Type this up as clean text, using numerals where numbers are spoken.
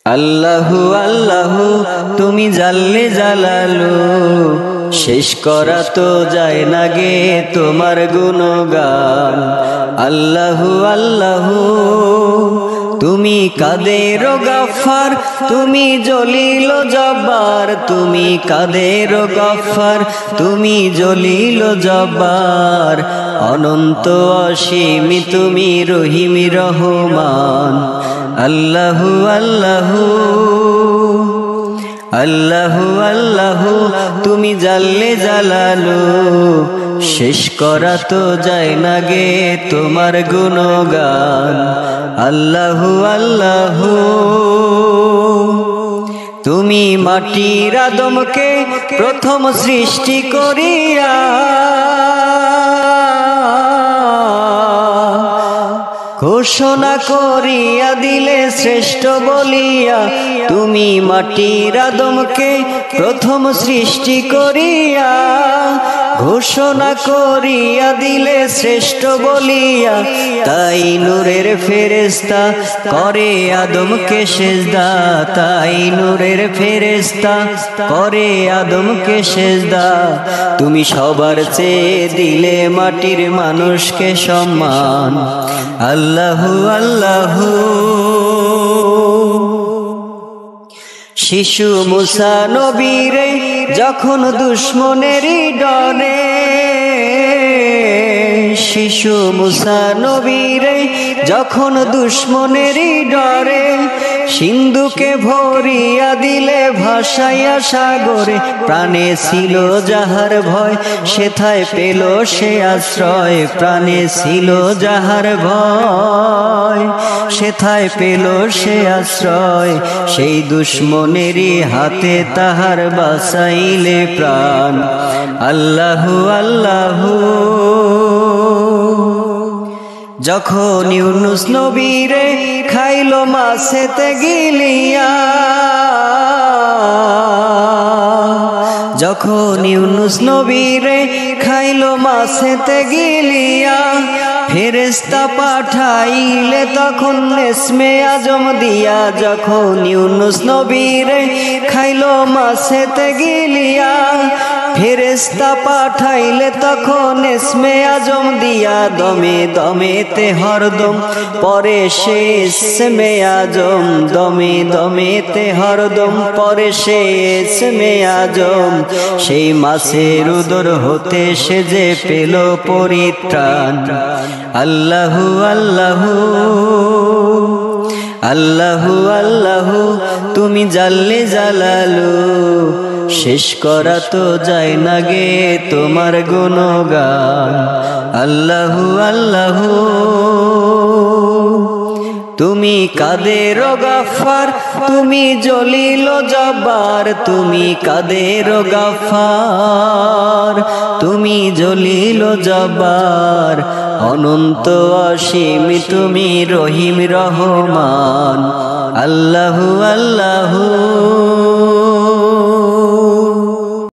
আল্লাহু আল্লাহু তুমি জাল্লে জালালু, শেষ করা তো যায় না গে তোমার গুণগান। আল্লাহু আল্লাহু তুমি কাদের গফফার, তুমি জলিল জব্বার, তুমি কাদের গফফার, তুমি জলিল জব্বার। অনন্ত অসীম তুমি রহিম রহমান। আল্লাহু আল্লাহু আল্লাহু আল্লাহু তুমি জাল্লে জালালু, শেষ করা তো যায় না গে তোমার গুণগান। আল্লাহু আল্লাহু তুমি মাটির আদমকে প্রথম সৃষ্টি করিয়া ঘোষণা করিয়া দিলে শ্রেষ্ঠ বলিয়া। তুমি মাটির আদমকে প্রথম সৃষ্টি করিয়া ঘোষণা করিয়া দিলে শ্রেষ্ঠ বলিয়া। তাই নূরের ফেরেশতা করে আদমকে সেজদা, তাই নূরের ফেরেশতা করে আদমকে সেজদা। তুমি সবার চেয়ে দিলে মাটির মানুষকে সম্মান। আল্লাহু আল্লাহু শিশু মুসা নবীরে যখন দুশ্মনেরই ডরে, শিশু মুসা নবীরে যখন দুশ্মনেরই ডরে সিন্ধুকে ভরিয়া দিলে ভাসাইয়া সাগরে। প্রাণে ছিল যাহার ভয় সেথায় পেল সে আশ্রয়, প্রাণে ছিল যাহার ভয় সেথায় পেল সে আশ্রয়। সেই দুশ্মনেরই হাতে তাহার বাঁচাইলে প্রাণ। আল্লাহু আল্লাহু যখন ইউনুস নবীরে খাইলো মাছেতে গিলিয়া, যখন ইউনুস নবীরে খাইলো মাছেতে গিলিয়া। ফেরেশতা পাঠাইলে তখন ইসমে আজম দিয়া, যখন ইউনুস নবীরে খাইলো মাছেতে গিলিয়া। ফেরেশতা পাঠাইলে তখন ইসমে আজম দিয়া, দমে দমেতে হরদম পরে সে ইসমে আজম, দমে দমেতে হরদম পরে সে ইসমে আজম। সেই মাছের উদর হতে সে যে পেল পরিত্রাণ। আল্লাহু আল্লাহু আল্লাহু আল্লাহু তুমি জাল্লে জালালু, শেষ করা তো যায় না গে তোমার গুণগান। আল্লাহু আল্লাহু তুমি কাদের গফফার, তুমি জলিল জব্বার, তুমি কাদের গফফার, তুমি জলিল জব্বার। অনন্ত অসীম তুমি রহিম রহমান। আল্লাহু আল্লাহু